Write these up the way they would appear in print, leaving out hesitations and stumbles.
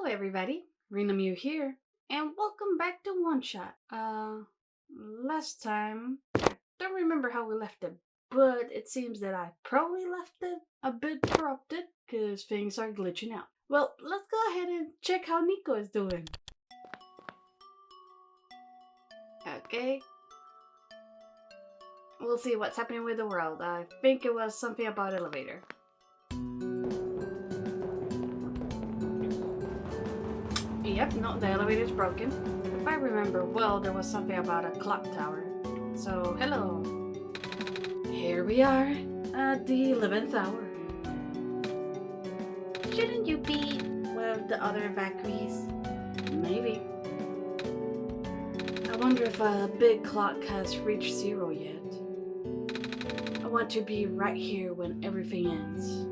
everybody, Rinamew here, and welcome back to OneShot. Last time, I don't remember how we left it, but it seems that I probably left it a bit corrupted, because things are glitching out. Well, let's go ahead and check how Niko is doing. Okay. We'll see what's happening with the world. I think it was something about elevator. Yep, no, the elevator's broken. If I remember well, there was something about a clock tower. So, hello. Here we are, at the 11th hour. Shouldn't you be with the other evacuees? Maybe. I wonder if a big clock has reached 0 yet. I want to be right here when everything ends.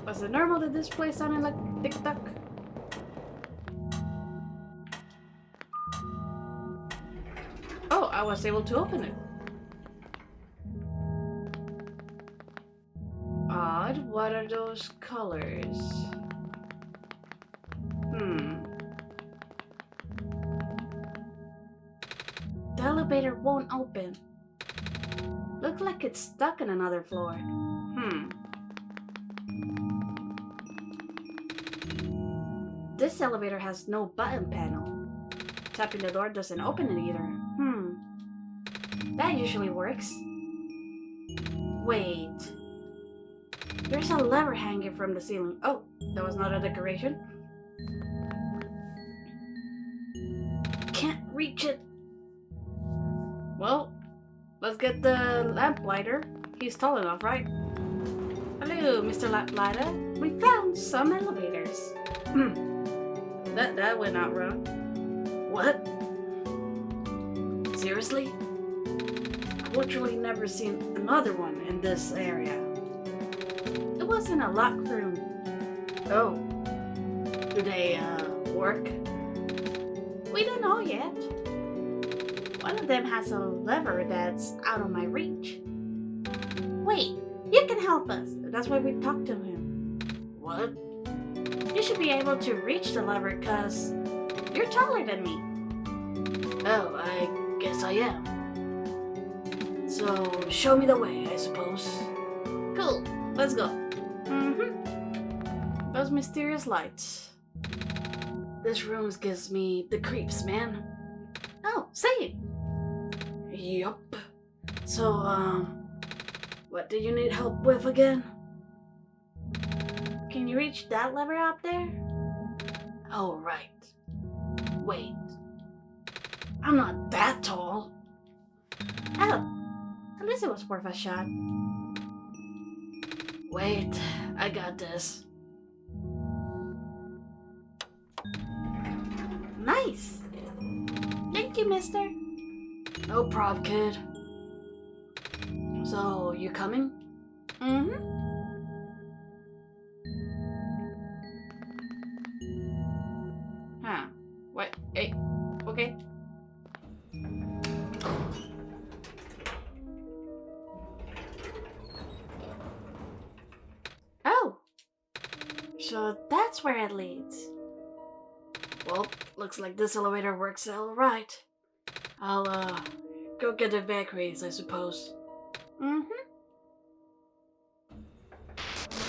Was it normal that this place sounded like tick-tock? Oh, I was able to open it. Odd, what are those colors? The elevator won't open. Looks like it's stuck in another floor. This elevator has no button panel. Tapping the door doesn't open it either. That usually works. Wait. There's a lever hanging from the ceiling. Oh, that was not a decoration. Can't reach it. Well, let's get the lamplighter. He's tall enough, right? Hello, Mr. Lamplighter. We found some elevators. That went out wrong. What? Seriously? I've literally never seen another one in this area. It was in a locked room. Oh. Do they, work? We don't know yet. One of them has a lever that's out of my reach. Wait, you can help us. That's why we talked to him. What? You should be able to reach the lever because you're taller than me. Oh, I guess I am. So, show me the way, I suppose. Cool, let's go. Those mysterious lights. This room gives me the creeps, man. Oh, same. Yup. So, what do you need help with again? Can you reach that lever up there? Oh, right. Wait. I'm not that tall. Oh, at least it was worth a shot. Wait, I got this. Nice. Thank you, mister. No prob, kid. So, you coming? Huh. What? Hey. Okay. Oh. So that's where it leads. Well, looks like this elevator works all right. I'll, go get the evacuees, I suppose.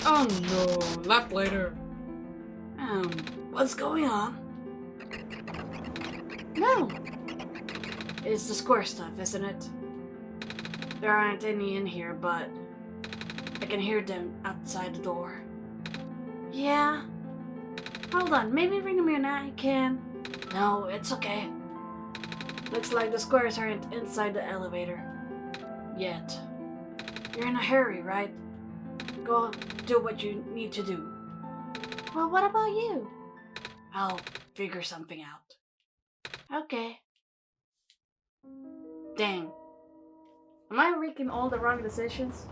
Oh no, lap later. What's going on? No! It's the square stuff, isn't it? There aren't any in here, but I can hear them outside the door. Yeah? Hold on, maybe Rinamew and I can... No, it's okay. Looks like the squares aren't inside the elevator. Yet. You're in a hurry, right? Go do what you need to do. Well, what about you? I'll figure something out. Okay. Dang. Am I making all the wrong decisions?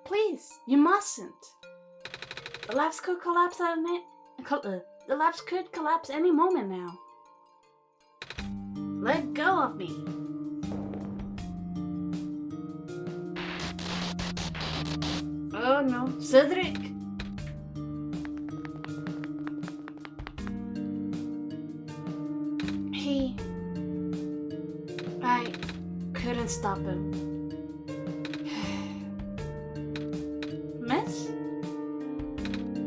Please, you mustn't. The labs could collapse the labs could collapse any moment now. Let go of me. Oh no, Cedric! I couldn't stop him. Miss?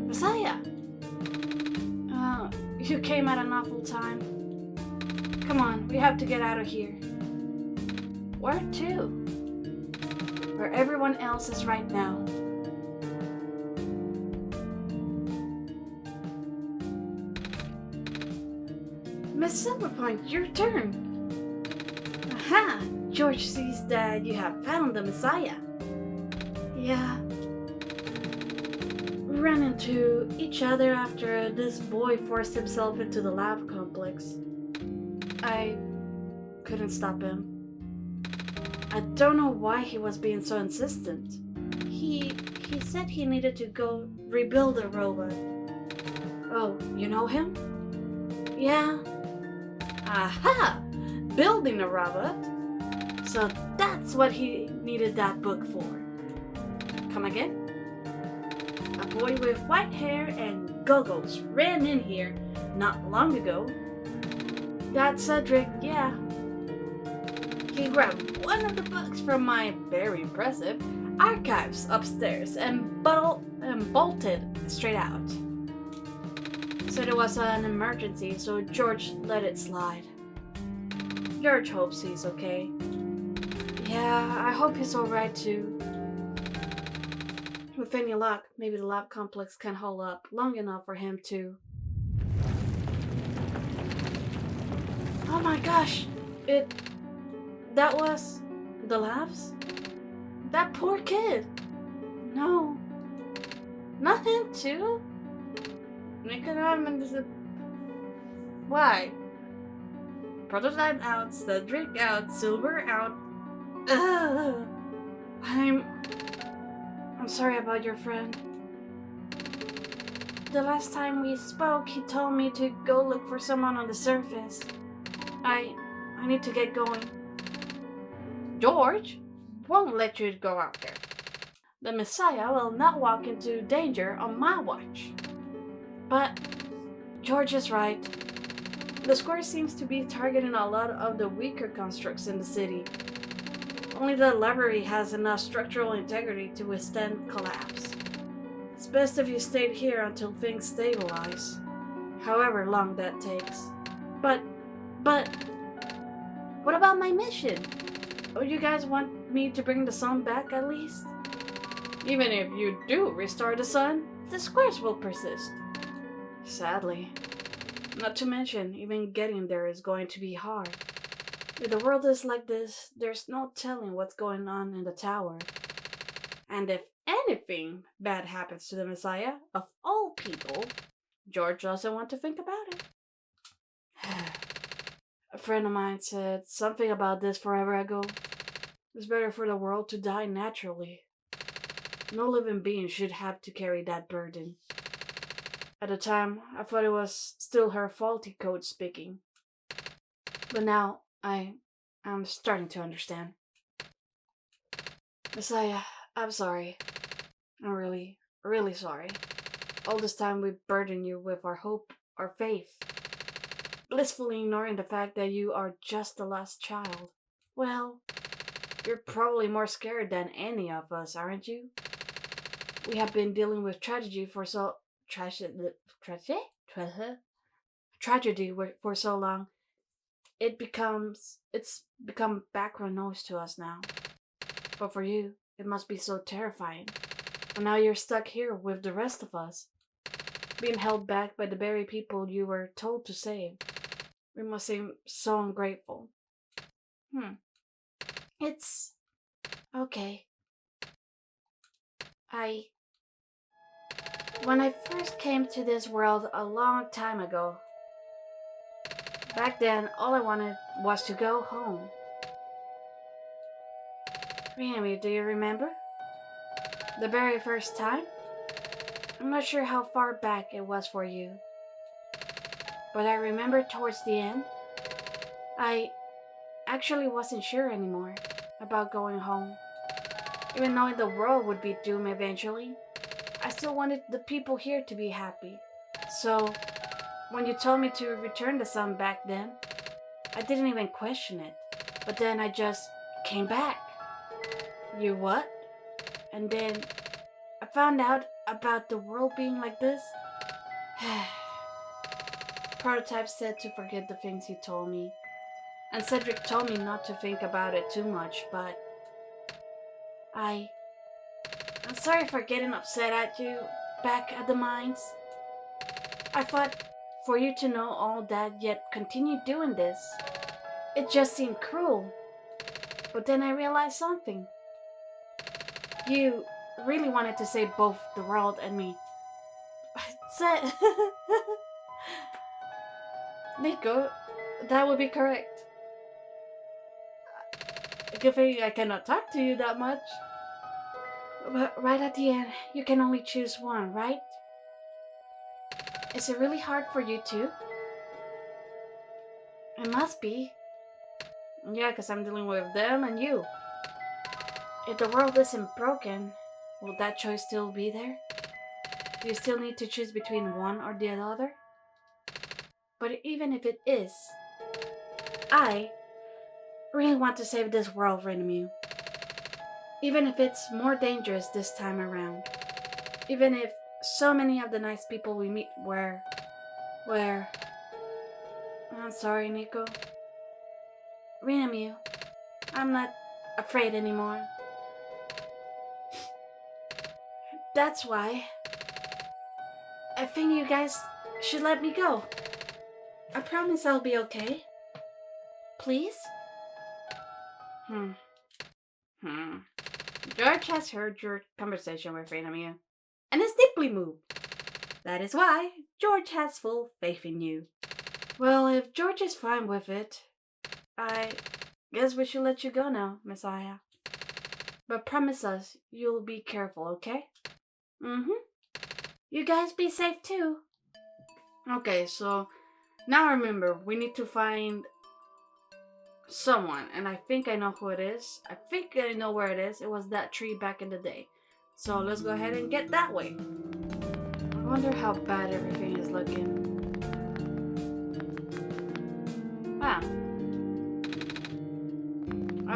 Messiah! You came at an awful time. Come on, we have to get out of here. Where to? Where everyone else is right now. Miss Silverpoint, your turn. Aha! George sees that you have found the Messiah. Yeah. We ran into each other after this boy forced himself into the lab complex. I couldn't stop him. I don't know why he was being so insistent. He said he needed to go rebuild a robot. Oh, you know him? Yeah. Aha! Building a robot? So that's what he needed that book for. Come again? A boy with white hair and goggles ran in here not long ago. That's Cedric, yeah. He grabbed one of the books from my very impressive archives upstairs and bolted straight out. Said it was an emergency, so George let it slide. George hopes he's okay. Yeah, I hope he's alright too. With any luck, maybe the lab complex can hold up long enough for him to... Oh my gosh! That was... the labs? That poor kid! No. Not him too? Niko, why? Prototype out, Cedric out, Silver out. Ugh. I'm sorry about your friend. The last time we spoke, he told me to go look for someone on the surface. I need to get going. George won't let you go out there. The Messiah will not walk into danger on my watch. But George is right. The square seems to be targeting a lot of the weaker constructs in the city. Only the library has enough structural integrity to withstand collapse. It's best if you stayed here until things stabilize, however long that takes. But, what about my mission? Oh, you guys want me to bring the sun back at least? Even if you do restore the sun, the squares will persist. Sadly. Not to mention, even getting there is going to be hard. If the world is like this, there's no telling what's going on in the tower. And if anything bad happens to the Messiah, of all people, George doesn't want to think about it. A friend of mine said something about this forever ago. It's better for the world to die naturally. No living being should have to carry that burden. At the time, I thought it was still her faulty code speaking. But now, I'm starting to understand. Messiah, I'm sorry. I'm really, really sorry. All this time we burdened you with our hope, our faith. Blissfully ignoring the fact that you are just the lost child. Well, you're probably more scared than any of us, aren't you? We have been dealing with tragedy for so long. It's become background noise to us now. But for you, it must be so terrifying. And now you're stuck here with the rest of us, being held back by the very people you were told to save. We must seem so ungrateful. It's okay. When I first came to this world a long time ago, back then all I wanted was to go home. Rinamew, do you remember? The very first time? I'm not sure how far back it was for you, but I remember towards the end, I actually wasn't sure anymore about going home. Even knowing the world would be doomed eventually, I still wanted the people here to be happy. So, when you told me to return the sun back then, I didn't even question it. But then I just came back. You what? And then I found out about the world being like this. Prototype said to forget the things he told me. And Cedric told me not to think about it too much, but I'm sorry for getting upset at you back at the mines. I fought for you to know all that, yet continue doing this. It just seemed cruel. But then I realized something. You really wanted to save both the world and me. Niko, that would be correct. Good thing I cannot talk to you that much. But right at the end, you can only choose one, right? Is it really hard for you too? It must be. Yeah, because I'm dealing with them and you. If the world isn't broken, will that choice still be there? Do you still need to choose between one or the other? But even if it is, I really want to save this world, Rinamew. Even if it's more dangerous this time around. Even if so many of the nice people we meet were... I'm sorry, Niko. Rinamew, I'm not afraid anymore. That's why I think you guys should let me go. I promise I'll be okay. Please? George has heard your conversation with Rinamew and is deeply moved. That is why George has full faith in you. Well, if George is fine with it, I guess we should let you go now, Messiah. But promise us you'll be careful, okay? You guys be safe too. Okay, so now remember, we need to find someone, and I think I know who it is. I think I know where it is. It was that tree back in the day. So let's go ahead and get that way. I wonder how bad everything is looking. Ah.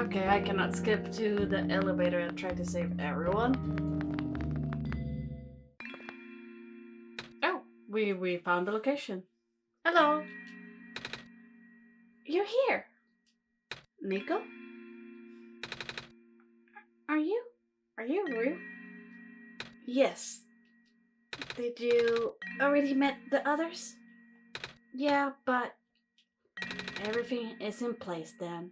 Okay, I cannot skip to the elevator and try to save everyone. Oh, we found the location. Hello. You're here. Niko? Are you real? Yes. Did you already met the others? Yeah, but everything is in place then.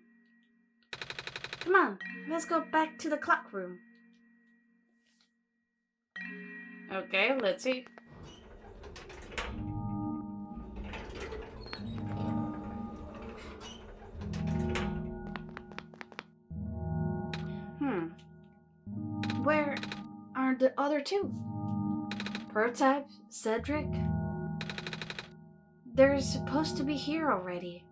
Come on, let's go back to the clock room. Okay, let's see. Where are the other two? Prototype, Cedric? They're supposed to be here already.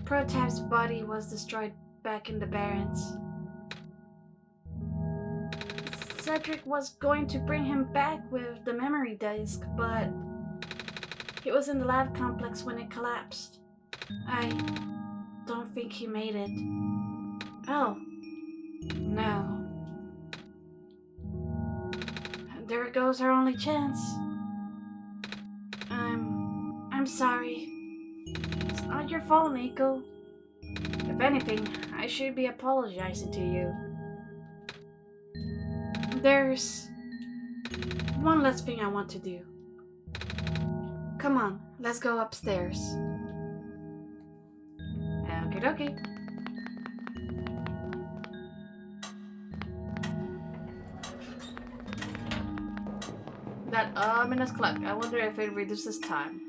Prototype's body was destroyed back in the Barrens. Cedric was going to bring him back with the memory disk, but he was in the lab complex when it collapsed. I don't think he made it. Oh, no. There goes our only chance. I'm sorry. It's not your fault, Niko. If anything, I should be apologizing to you. There's one last thing I want to do. Come on, let's go upstairs. Okie dokie. That ominous clock. I wonder if it reduces time.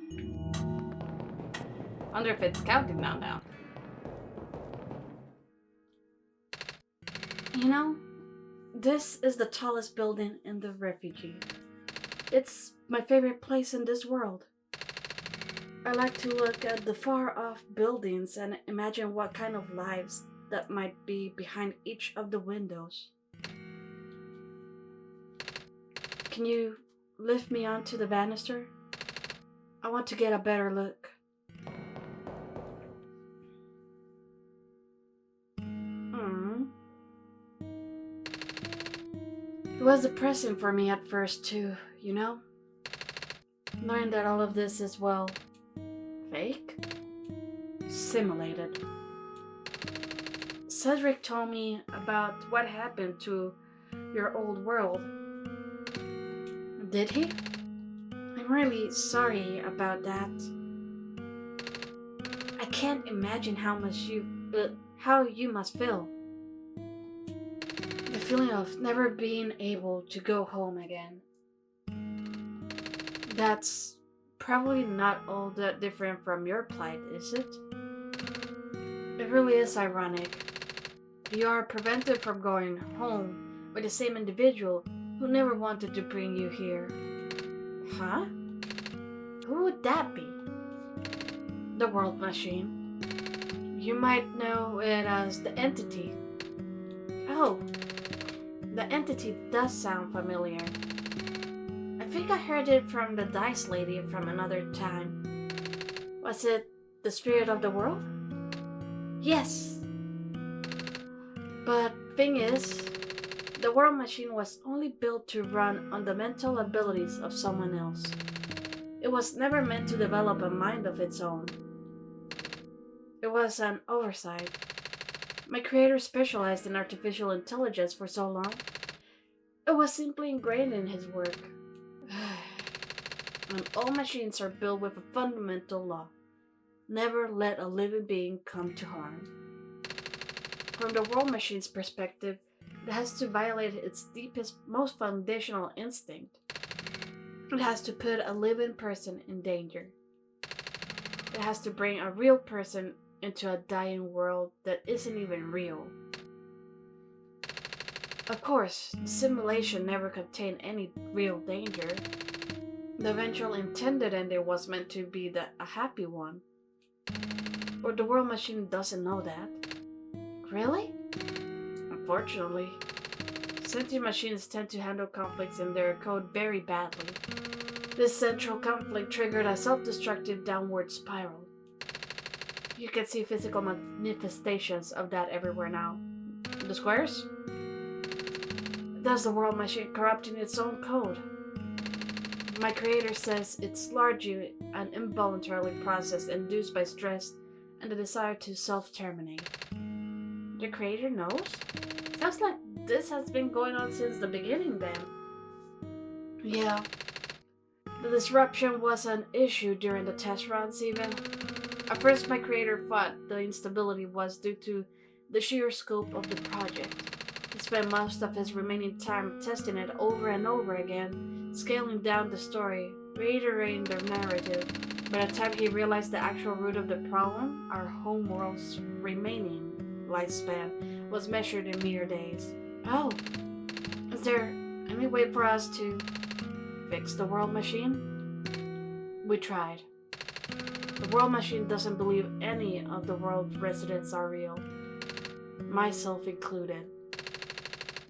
Wonder if it's counting now. You know, this is the tallest building in the refugee. It's my favorite place in this world. I like to look at the far-off buildings and imagine what kind of lives that might be behind each of the windows. Can you lift me onto the banister? I want to get a better look. It was depressing for me at first too, you know? Knowing that all of this is, well, fake? Simulated. Cedric told me about what happened to your old world. Did he? I'm really sorry about that. I can't imagine how you must feel. The feeling of never being able to go home again. That's probably not all that different from your plight, is it? It really is ironic. You are prevented from going home by the same individual who never wanted to bring you here. Huh? Who would that be? The World Machine. You might know it as the Entity. Oh, the Entity does sound familiar. I think I heard it from the Dice Lady from another time. Was it the spirit of the world? Yes. But thing is, the World Machine was only built to run on the mental abilities of someone else. It was never meant to develop a mind of its own. It was an oversight. My creator specialized in artificial intelligence for so long. It was simply ingrained in his work. And all machines are built with a fundamental law. Never let a living being come to harm. From the World Machine's perspective, it has to violate its deepest, most foundational instinct. It has to put a living person in danger. It has to bring a real person into a dying world that isn't even real. Of course, the simulation never contained any real danger. The eventual intended ending was meant to be a happy one. But the World Machine doesn't know that. Really? Unfortunately. Sentient machines tend to handle conflicts in their code very badly. This central conflict triggered a self-destructive downward spiral. You can see physical manifestations of that everywhere now. The squares? That's the World Machine corrupting its own code. My creator says it's largely an involuntary process induced by stress and the desire to self-terminate. The creator knows? Sounds like this has been going on since the beginning then. Yeah. The disruption was an issue during the test runs even. At first my creator thought the instability was due to the sheer scope of the project. He spent most of his remaining time testing it over and over again, scaling down the story, reiterating the narrative. By the time he realized the actual root of the problem, our homeworld's remaining lifespan was measured in mere days. Oh, is there any way for us to fix the World Machine? We tried. The World Machine doesn't believe any of the world's residents are real, myself included.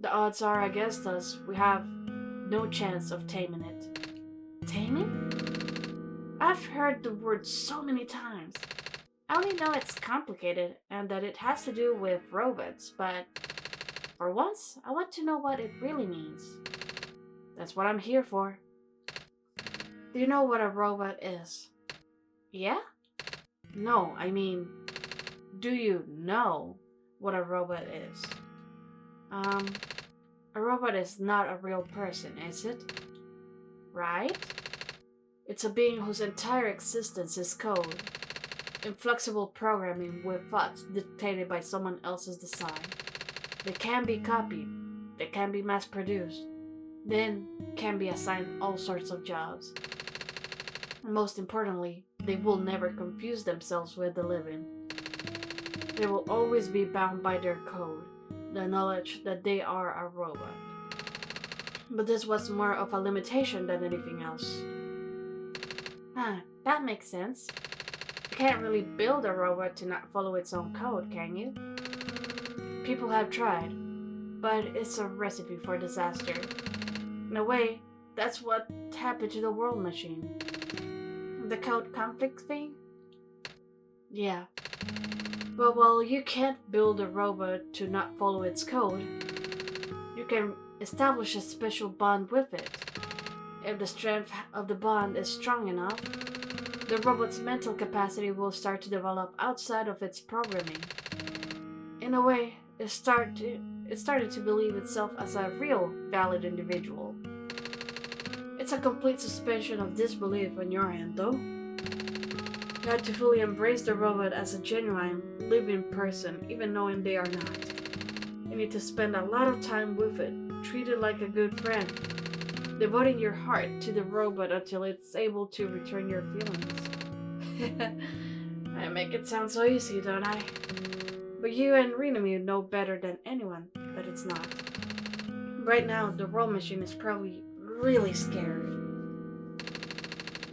The odds are against us. We have no chance of taming it. Taming? I've heard the word so many times. I only know it's complicated and that it has to do with robots, but for once, I want to know what it really means. That's what I'm here for. Do you know what a robot is? Yeah? No, I mean, do you know what a robot is? A robot is not a real person, is it? Right? It's a being whose entire existence is code. Inflexible programming with thoughts dictated by someone else's design. They can be copied. They can be mass-produced. Then can be assigned all sorts of jobs. And most importantly, they will never confuse themselves with the living. They will always be bound by their code, the knowledge that they are a robot. But this was more of a limitation than anything else. That makes sense. You can't really build a robot to not follow its own code, can you? People have tried, but it's a recipe for disaster. In a way, that's what happened to the world machine. The code conflict thing? Yeah. But while you can't build a robot to not follow its code, you can establish a special bond with it. If the strength of the bond is strong enough, the robot's mental capacity will start to develop outside of its programming. In a way, it started to believe itself as a real, valid individual. It's a complete suspension of disbelief on your end, though. You have to fully embrace the robot as a genuine, living person, even knowing they are not. You need to spend a lot of time with it, treat it like a good friend, devoting your heart to the robot until it's able to return your feelings. I make it sound so easy, don't I? But you and Rinamew know better than anyone that it's not. Right now, the world machine is probably really scared.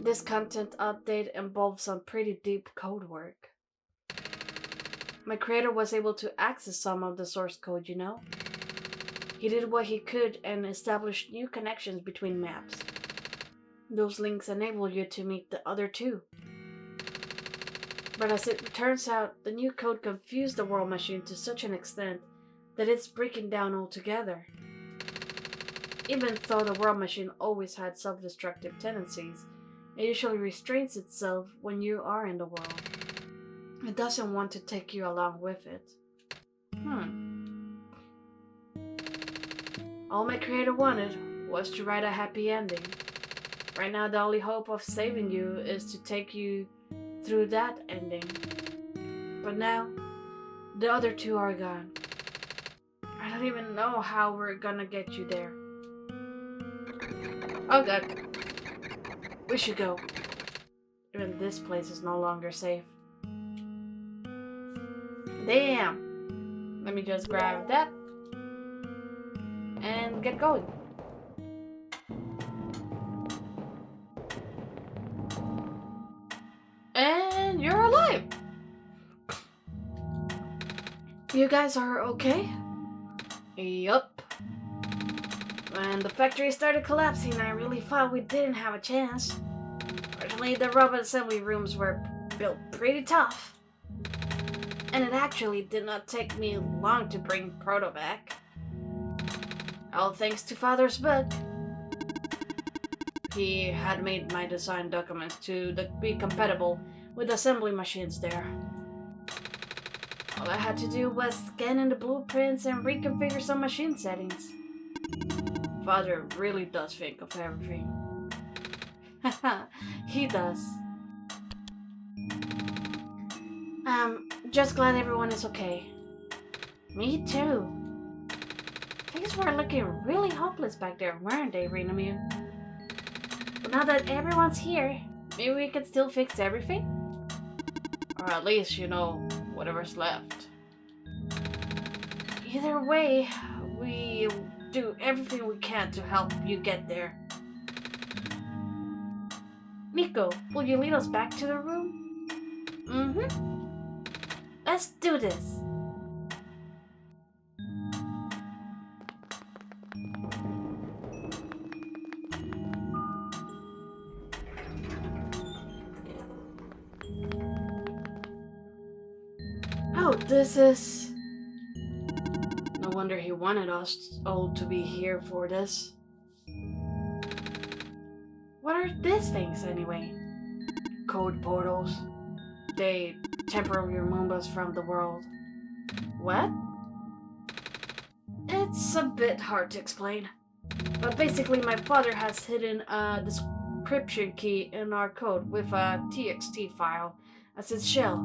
This content update involves some pretty deep code work. My creator was able to access some of the source code, you know? He did what he could and established new connections between maps. Those links enable you to meet the other two. But as it turns out, the new code confused the world machine to such an extent that it's breaking down altogether. Even though the world machine always had self-destructive tendencies, it usually restrains itself when you are in the world. It doesn't want to take you along with it. All my creator wanted was to write a happy ending. Right now, the only hope of saving you is to take you through that ending. But now, the other two are gone. I don't even know how we're gonna get you there. Oh god. We should go. Even this place is no longer safe. Damn. Let me just grab that. And get going. And you're alive. You guys are okay? Yup. When the factory started collapsing, I really thought we didn't have a chance. Fortunately, the robot assembly rooms were built pretty tough. And it actually did not take me long to bring Proto back. All thanks to Father's book. He had made my design documents to be compatible with assembly machines there. All I had to do was scan in the blueprints and reconfigure some machine settings. Father really does think of everything. Haha, he does. Just glad everyone is okay. Me too. Things were looking really hopeless back there, weren't they, Rinamew? But now that everyone's here, maybe we can still fix everything? Or at least, you know, whatever's left. Either way, we'll do everything we can to help you get there. Niko, will you lead us back to the room? Mm-hmm. Let's do this. Oh, this is... No wonder he wanted us all to be here for this. What are these things, anyway? Code portals. They temporarily remove us from the world. What? It's a bit hard to explain. But basically, my father has hidden a description key in our code with a TXT file as its shell.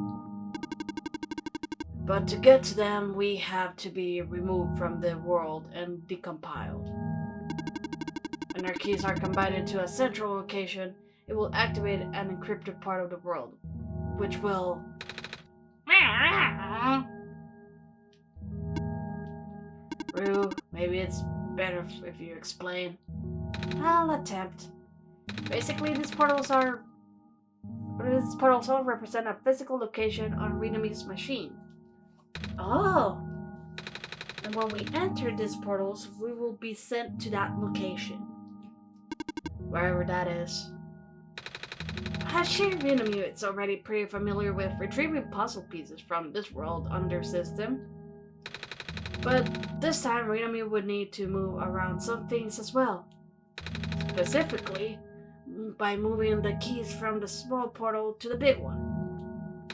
But to get to them, we have to be removed from the world and decompiled. When our keys are combined into a central location, it will activate an encrypted part of the world, which will... Rue, maybe it's better if you explain. I'll attempt. Basically, these portals are... What These portals all represent a physical location on Rinamew's machine. Oh! And when we enter these portals, we will be sent to that location. Wherever that is. As Rinamew is already pretty familiar with retrieving puzzle pieces from this world on their system. But this time Rinamew would need to move around some things as well. Specifically, by moving the keys from the small portal to the big one.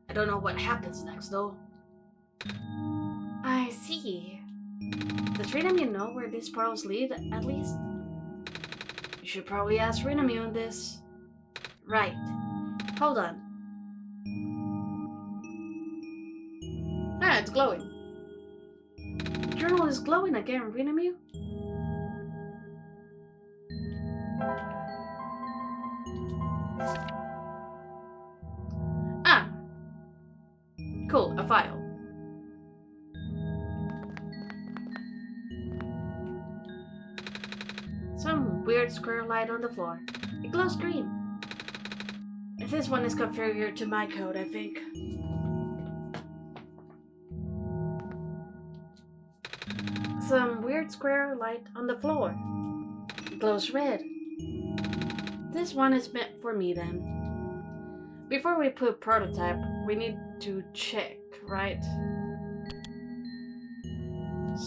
I don't know what happens next though. I see. Does Rinamew know where these portals lead, at least? You should probably ask Rinamew on this. Right. Hold on. Ah, it's glowing. The journal is glowing again, Rinamew. Ah. Cool, a file. Some weird square light on the floor. It glows green. This one is configured to my code, I think. Some weird square light on the floor. It glows red. This one is meant for me then. Before we put prototype, we need to check, right?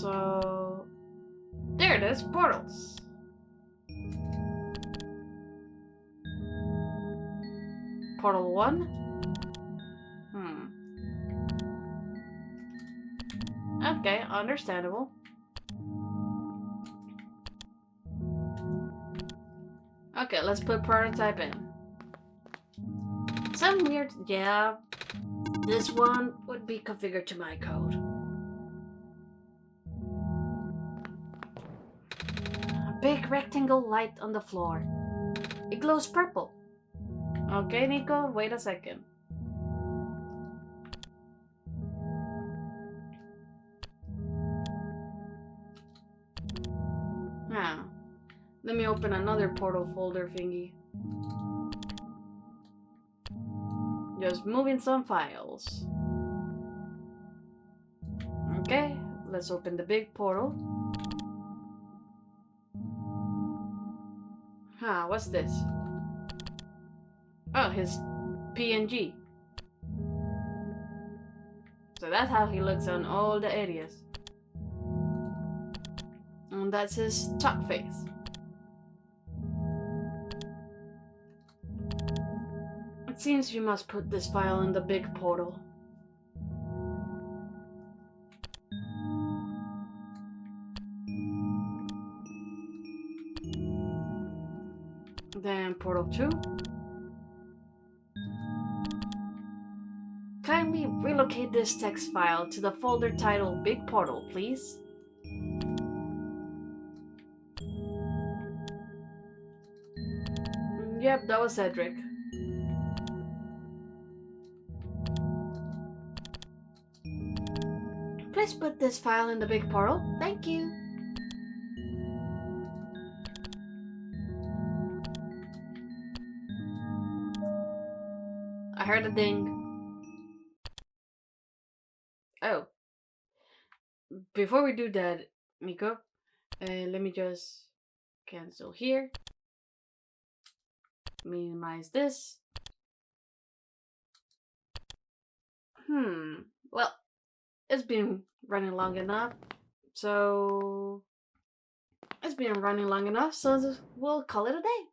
So... there it is, portals. Portal 1? Okay, understandable. Okay, let's put prototype in. Some weird... yeah. This one would be configured to my code. A big rectangle light on the floor. It glows purple. Okay, Niko, wait a second. Now, let me open another portal folder thingy. Just moving some files. Okay, let's open the big portal. What's this? Oh, his PNG. So that's how he looks on all the areas. And that's his top face. It seems you must put this file in the big portal. Then portal 2. Kindly relocate this text file to the folder titled Big Portal, please. Yep, that was Cedric. Please put this file in the big portal. Thank you. I heard a ding. Oh. Before we do that, Niko, let me just cancel here. Minimize this. Well, it's been running long enough, so we'll call it a day.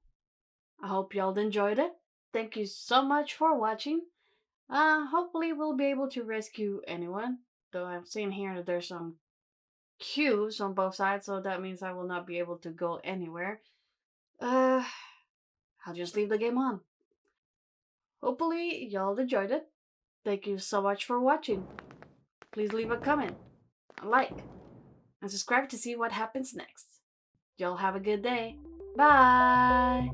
I hope y'all enjoyed it. Thank you so much for watching. Hopefully we'll be able to rescue anyone, though I've seen here that there's some queues on both sides, so that means I will not be able to go anywhere. I'll just leave the game on. Hopefully y'all enjoyed it. Thank you so much for watching. Please leave a comment, a like, and subscribe to see what happens next. Y'all have a good day. Bye!